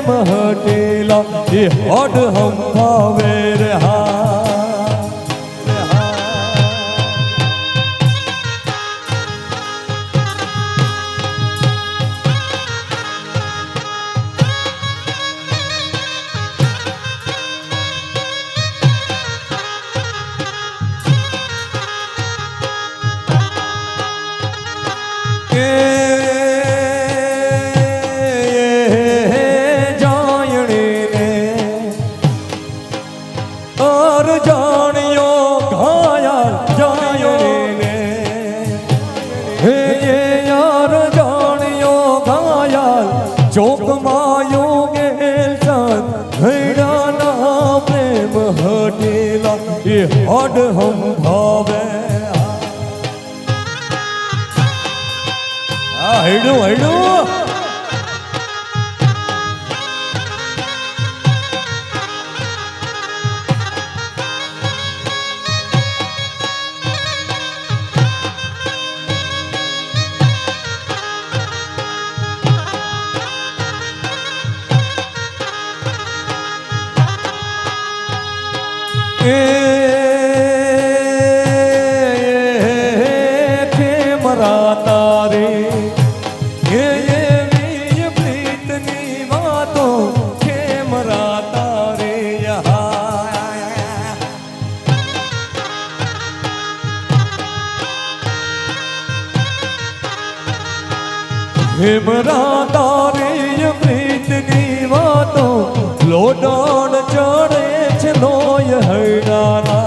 प्रेम हटेला ये हड हम भावे रहा चौक मायो गेल चंद हैराना प्रेम हटेला ये हड हम भावे हैडू हैडू मरा तारे ये प्रीतनी बातों के मरा तारे यहाँ मरा तारे ये प्रीतनी बातों लोडान चढ़े चलो ये हैराना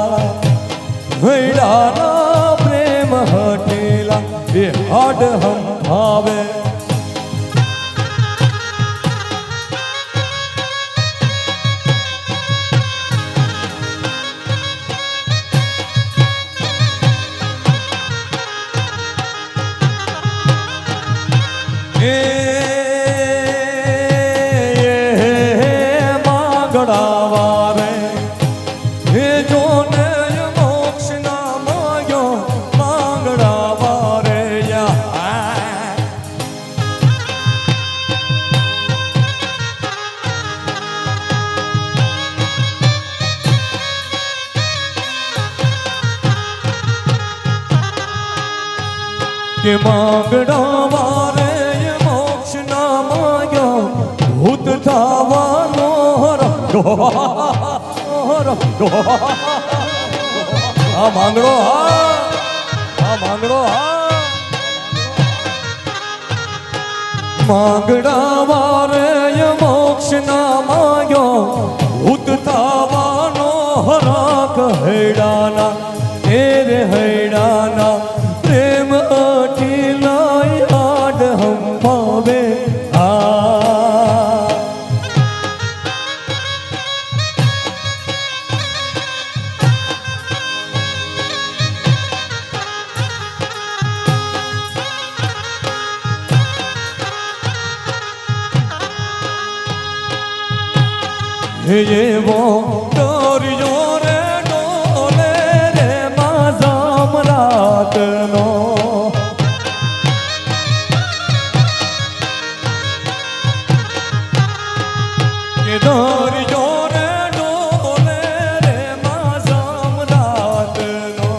हैराना प्रेम हटेला ये हड हम भावे मांगड़ा वारे ये जो मोक्ष ना मांगो मांगड़ा वारे या के मांगड़ा वारे ये मोक्ष ना मांगो भूत थावा हाँ मांगड़ो हाँ मांगड़ो हाँ मांगड़ा वारे ये मोक्ष ना मांगो भूत थावानो हराक हैडाना तेरे हैडाना प्रेम अटीला याद हम पावे ये वो डोरियो रे डोले रे माजाम रात नो ये डोरियो रे डोले रे माजाम रात नो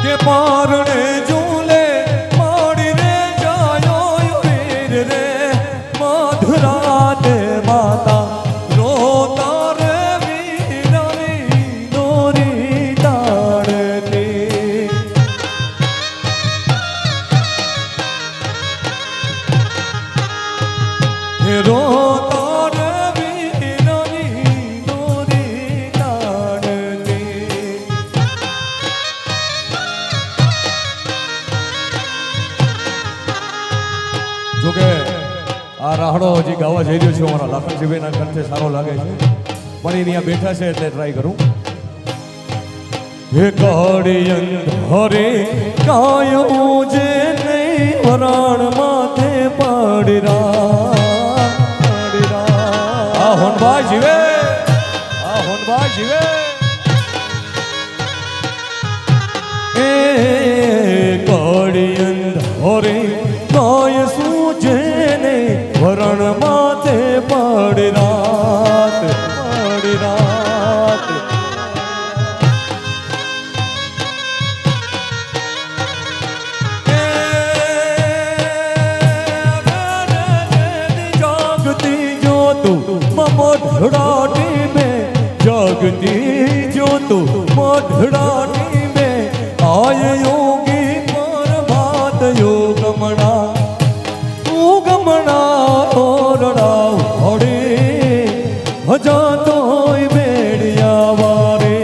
के पारने झूले माता रोता रे वीरानी नोरी ताड़ती रोता रे वीरानी नोरी ताड़ती जो के આ રાહડો હજી ગાવા જઈ રહ્યો છું અમારા લાખનજીભાઈના કંઠે સારો લાગે છે પણ એ ત્યાં બેઠા છે એટલે ટ્રાય કરું હે કાળી અંધારે કાયો જે નહીં વરાણ માથે પાડરા આ હોનભાઈ જીવે આ હોનભાઈ જીવે એ કાળી હોરે કાય સૂજે ને વરણ માથે પડ રાત પડ રાત જાગતી જોતું મઢડાટી में जागती जो तू मढ़ानी में आय योगी पर बात योग मना तू गमना तोरड़ा होड़े भजा तो बेड़िया वारे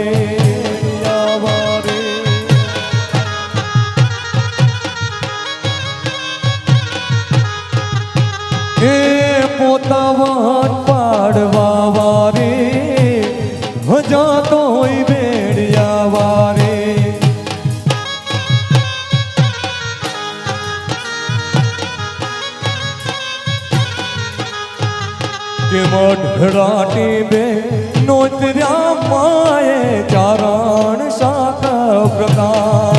ए पोता वाट पाड़वा वारे भजा तो बेड़िया वारे के मढ़ाटी में नोतरिया माए चारण शाख प्रकार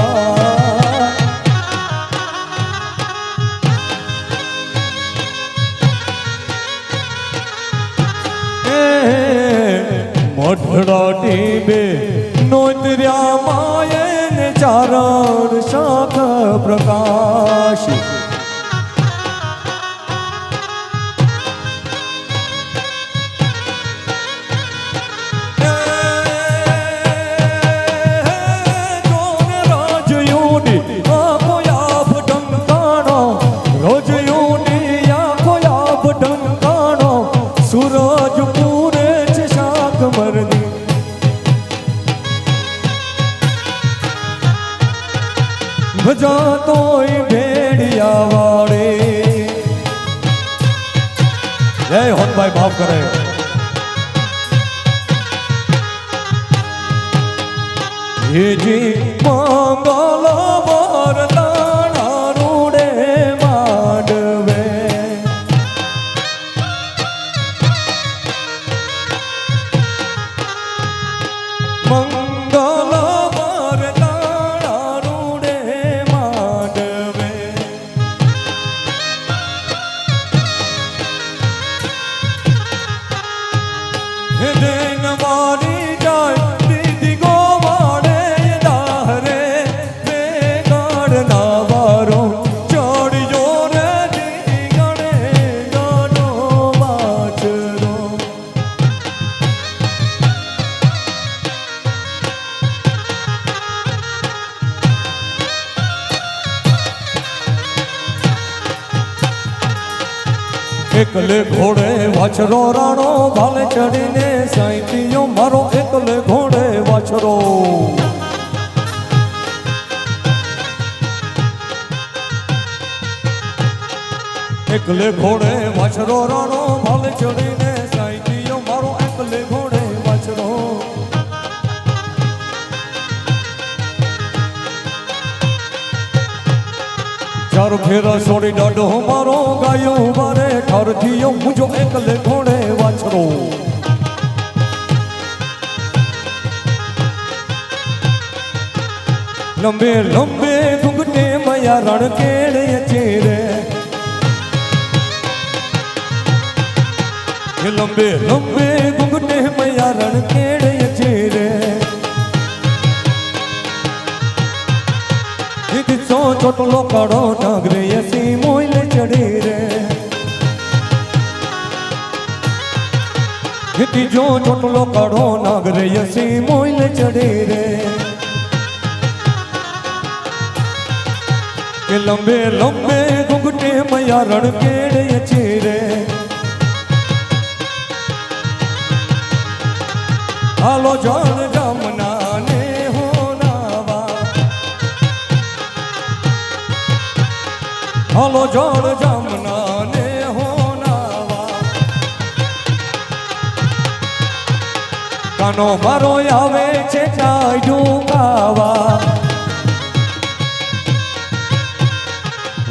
मढ़ाटी में नोतरिया माए ने चारण शाख प्रकाश सूरज पूरे शाख मरदी भजा तो भेड़िया वाड़े जय होन भाई भाव करे ये जी मंगल वरदान रूड़े मांडवे मंगल वरदान रूड़े मांडवे दिन वारी जाय दीदी गोवाड़े दाहरे बेगाड़ ना वारो चढ़ियो रे दीगणे गानो बाचरो एकले घोड़े वाछरो राणो भाले चढ़ीने साईतियो मारो एकले घोड़े वाछरो एकले घोड़े वाछरो राणो भाले चढ़ीने साईतियो मारो एकले घोड़े वाछरो चार फेरा सोड़ी डाडो मारो गायो बारे ठार थियो मुझो एकले घोड़े वाछरो लंबे लंबे घुंघटे मया रण केड़े चेरे लंबे लंबे घुंघटे मया रण केड़े चेरे सो छोटलो काड़ो नागरे ऐसी मोइले चढ़े रे हिती जो छोटलो काड़ो नागरे ऐसी मोइले चढ़े रे के लंबे लंबे घुंघटे मया रण केड़े चेरे हालो जान जमुना ने हालो जड़ जमुना ने होनावा कानो मारो आवे छे टाइडू कावा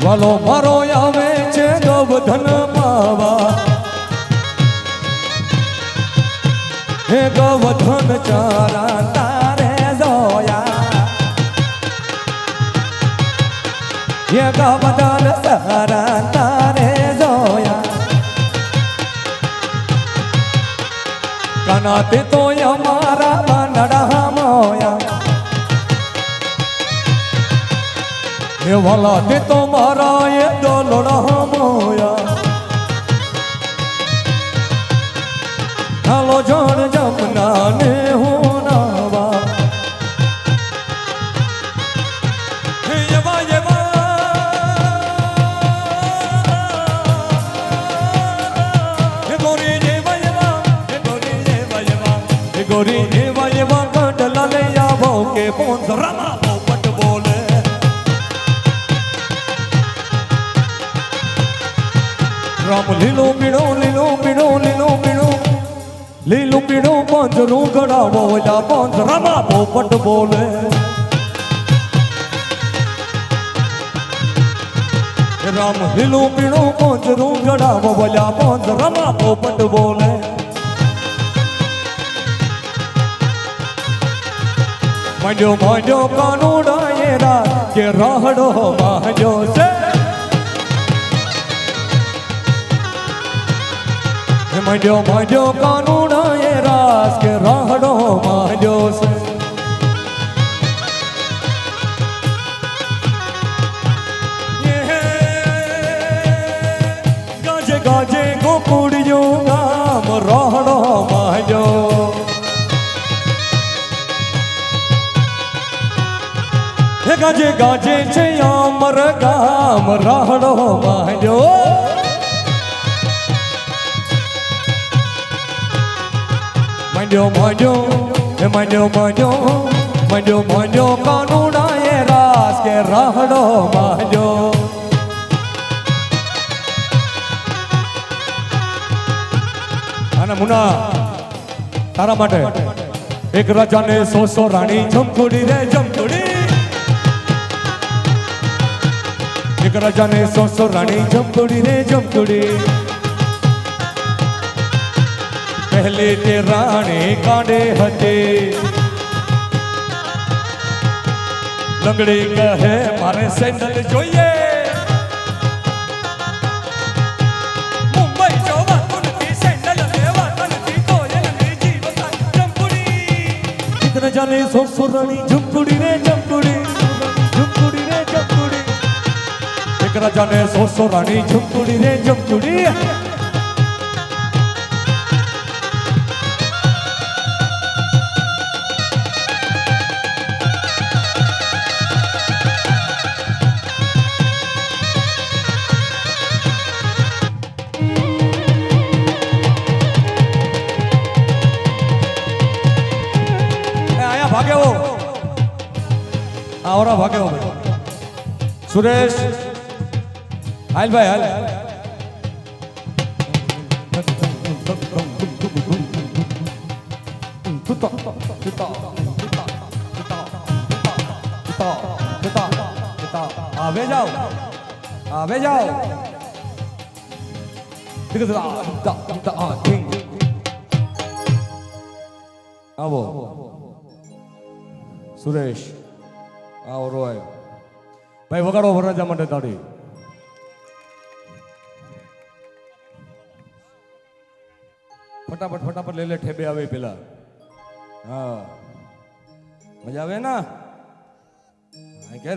वालो मारो आवे छे गोवर्धन पावा हे गोवर्धन चारा तारे जोया ये गावदार सारा तारे जोया कनाते तो हमारा नड़ा मोया ये वाला ते तो मारा ये डोलड़ा मोया हालो जोड़ जमुना ने होना वा गोरी नेवा ये कंडला ले आवो के पोंस रमा पोपट बोले राम लीलो पीड़ो लीलो पीड़ो लीलो पीड़ो लीलो पीड़ो पंजरू गड़ावो या पोंस रमा पोपट बोले राम लीलो पीड़ो पंजरू गड़ावो या पोंस रमा पोपट बोले मंजो मंजो कानूड़ा ये रात के राहड़ो मंजो से मंजो मंजो कानूड़ा ये रात के राहड़ो मंजो से गाजे गाजे गोकुड़ियों गाम राहड़ो मंजो गाजे गाजे छे अमर गाम राहड़ो मांजो मंजो मंजो मंजो मंजो मंजो मंजो कानूड़ा ये रास के राहड़ो मांजो आना मुना तारा माटे एक राजा ने सो रानी झमकुड़ी रे झमकुड़ी एक राजा ने सो रानी झमकुड़ी रे झमकुड़ी पहले ते राणी कांडे हते लंगड़ी कहे मारे सैंडल जोइए मुंबई जो वातुनती सैंडल लेवा तनती तो ये लंगड़ी जीवता झमकुड़ी एक राजा ने सो रानी झमकुड़ी रे झमकुड़ी झमकुड़ी रे झमकुड़ी एक राजा ने सो रानी झमकुड़ी रे झमकुड़ी आया भागे वो और भागे वो सुरेश हाल भाई हाल आवे जाओ आवे जाओ आवो सुरेश आओ रोय भाई वगाड़ो वरराजा माटे ताड़ी फटाफट फटाफट ले ले ठेबे आवे पेला हाँ मजा आवे ना क्या